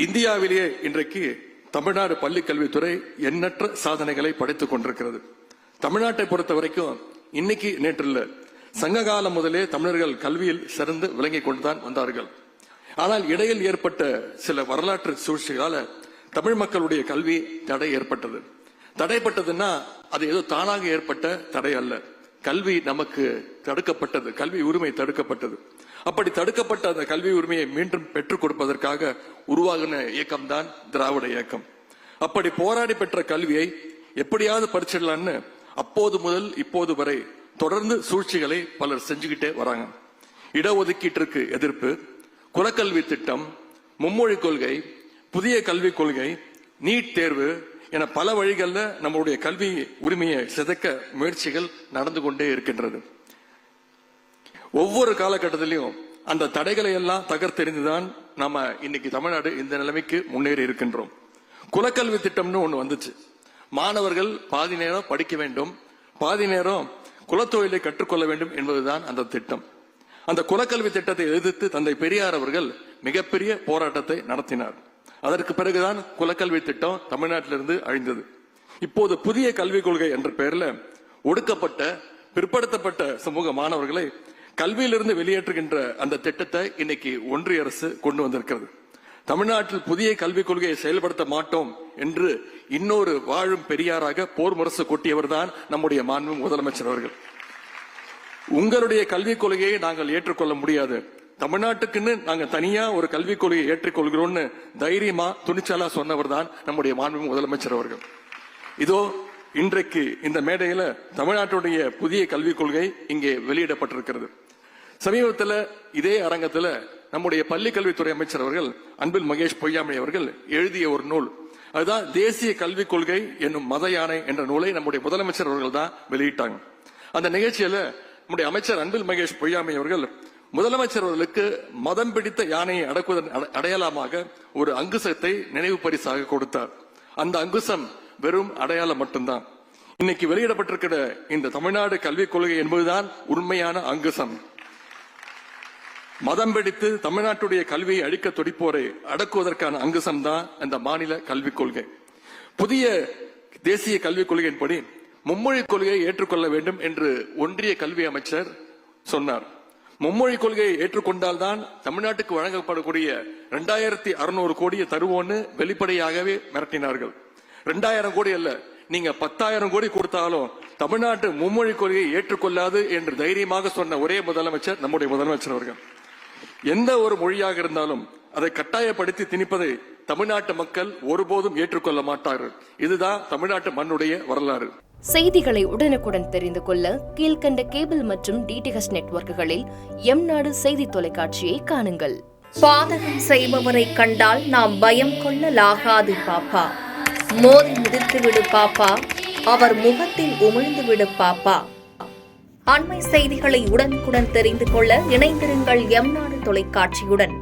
இந்தியாவிலேயே இன்றைக்கு தமிழ்நாடு பள்ளி கல்வித்துறை எண்ணற்ற சாதனைகளை படைத்துக் கொண்டிருக்கிறது. தமிழ்நாட்டை பொறுத்த வரைக்கும் இன்னைக்கு நேற்று இல்ல, சங்க காலம் முதலே தமிழர்கள் கல்வியில் சிறந்து விளங்கிக் கொண்டுதான் வந்தார்கள். ஆனால் இடையில் ஏற்பட்ட சில வரலாற்று சூழ்ச்சிகளால தமிழ் மக்களுடைய கல்வி தடை ஏற்பட்டது. தடைப்பட்டதுன்னா அது ஏதோ தானாக ஏற்பட்ட தடை அல்ல. கல்வி நமக்கு தடுக்கப்பட்டது, கல்வி உரிமை தடுக்கப்பட்டது. அப்படி தடுக்கப்பட்ட அந்த கல்வி உரிமையை மீண்டும் பெற்றுக் கொடுப்பதற்காக உருவாகின இயக்கம் தான் திராவிட இயக்கம். அப்படி போராடி பெற்ற கல்வியை எப்படியாவது பறிச்சிடலான்னு அப்போது முதல் இப்போது வரை தொடர்ந்து சூழ்ச்சிகளை பலர் செஞ்சுக்கிட்டே வராங்க. இடஒதுக்கீட்டிற்கு எதிர்ப்பு, குலக்கல்வி திட்டம், மும்மொழி கொள்கை, புதிய கல்விக் கொள்கை, நீட் தேர்வு என பல வழிகளில் நம்மளுடைய கல்வி உரிமையை சிதைக்க முயற்சிகள் நடந்து கொண்டே இருக்கின்றது. ஒவ்வொரு காலகட்டத்திலையும் அந்த தடைகளை எல்லாம் தகர்த்தெறிந்துதான் நாம இன்னைக்கு தமிழ்நாடு இந்த நிலைமைக்கு முன்னேறி இருக்கின்றோம். குலக்கல்வி திட்டம்னு ஒண்ணு வந்துச்சு. மாணவர்கள் பாதி நேரம் படிக்க வேண்டும், பாதி நேரம் குலத்தொழிலை கற்றுக்கொள்ள வேண்டும் என்பதுதான் அந்த திட்டம். அந்த குலக்கல்வி திட்டத்தை எதிர்த்து தந்தை பெரியார் அவர்கள் மிகப்பெரிய போராட்டத்தை நடத்தினார். அதற்கு பிறகுதான் குலக்கல்வி திட்டம் தமிழ்நாட்டிலிருந்து அழிந்தது. இப்போது புதிய கல்விக் கொள்கை என்ற பெயர்ல ஒடுக்கப்பட்ட பிற்படுத்தப்பட்ட சமூக மாணவர்களை கல்வியிலிருந்து வெளியேற்றுகின்ற அந்த திட்டத்தை இன்னைக்கு ஒன்றிய அரசு கொண்டு வந்திருக்கிறது. தமிழ்நாட்டில் புதிய கல்விக் கொள்கையை செயல்படுத்த மாட்டோம் என்று இன்னொரு வாழும் பெரியாராக போர் முரசு கொட்டியவர் தான் நம்முடைய மாண்பு முதலமைச்சர் அவர்கள். உங்களுடைய கல்விக் கொள்கையை நாங்கள் ஏற்றுக்கொள்ள முடியாது, தமிழ்நாட்டுக்குன்னு நாங்க தனியா ஒரு கல்விக் கொள்கையை ஏற்றுக்கொள்கிறோம்னு தைரியமா துணிச்சலா சொன்னவர் தான் நம்முடைய மாண்பு முதலமைச்சர் அவர்கள். இதோ இன்றைக்கு இந்த மேடையில தமிழ்நாட்டுடைய புதிய கல்விக் கொள்கை இங்கே வெளியிடப்பட்டிருக்கிறது. சமீபத்தில் இதே அரங்கத்தில் நம்முடைய பள்ளி கல்வித்துறை அமைச்சர் அவர்கள் அன்பில் மகேஷ் பொய்யாமொழி அவர்கள் எழுதிய ஒரு நூல், அதுதான் தேசிய கல்விக் கொள்கை என்னும் மத யானை என்ற நூலை நம்முடைய முதலமைச்சர் அவர்கள் தான் வெளியிட்டாங்க. அந்த நிகழ்ச்சியில நம்முடைய அமைச்சர் அன்பில் மகேஷ் பொய்யாமொழி அவர்கள் முதலமைச்சர் அவர்களுக்கு மதம் பிடித்த யானையை அடக்குவதன் அடையாளமாக ஒரு அங்குசத்தை நினைவு பரிசாக கொடுத்தார். அந்த அங்குசம் வெறும் அடையாளம் மட்டும்தான். இன்னைக்கு வெளியிடப்பட்டிருக்கிற இந்த தமிழ்நாடு கல்விக் கொள்கை என்பதுதான் உண்மையான அங்குசம். மதம் பிடித்து தமிழ்நாட்டுடைய கல்வியை அழிக்க துடிப்போரை அடக்குவதற்கான அங்குசம் தான் இந்த மாநில கல்விக் கொள்கை. புதிய தேசிய கல்விக் கொள்கையின்படி மும்மொழி கொள்கையை ஏற்றுக்கொள்ள வேண்டும் என்று ஒன்றிய கல்வி அமைச்சர் சொன்னார். மும்மொழி கொள்கையை ஏற்றுக்கொண்டால்தான் தமிழ்நாட்டுக்கு வழங்கப்படக்கூடிய 2600 கோடியை தருவோன்னு வெளிப்படையாகவே மிரட்டினார்கள். 2000 கோடி அல்ல, நீங்க 10,000 கோடி கொடுத்தாலும் தமிழ்நாட்டு மும்மொழி கொள்கையை ஏற்றுக்கொள்ளாது என்று தைரியமாக சொன்ன ஒரே முதலமைச்சர் நம்முடைய முதலமைச்சர் அவர்கள். எந்த ஒரு மொழியாக இருந்தாலும் அதை கட்டாயப்படுத்தி திணிப்பதை தமிழ்நாட்டு மக்கள் ஒருபோதும் ஏற்றுக்கொள்ள மாட்டார்கள். இதுதான் தமிழ்நாட்டு மண்ணுடைய வரலாறு. செய்திகளை உடனுக்குடன் தெரிந்து கொள்ள கீழ்கண்ட கேபிள் மற்றும் டிடிஎச் நெட்வொர்க்குகளில் எம்நாடு செய்தி தொலைக்காட்சியை காணுங்கள். பாதகம் செய்பவரை கண்டால் நாம் பயம் கொள்ளலாகாது பாப்பா. மோதி மிதித்துவிடு பாப்பா, அவர் முகத்தில் உமிழ்ந்துவிடு பாப்பா. அண்மை செய்திகளை உடனுக்குடன் தெரிந்து கொள்ள இணைந்திருங்கள் எம்நாடு தொலைக்காட்சியுடன்.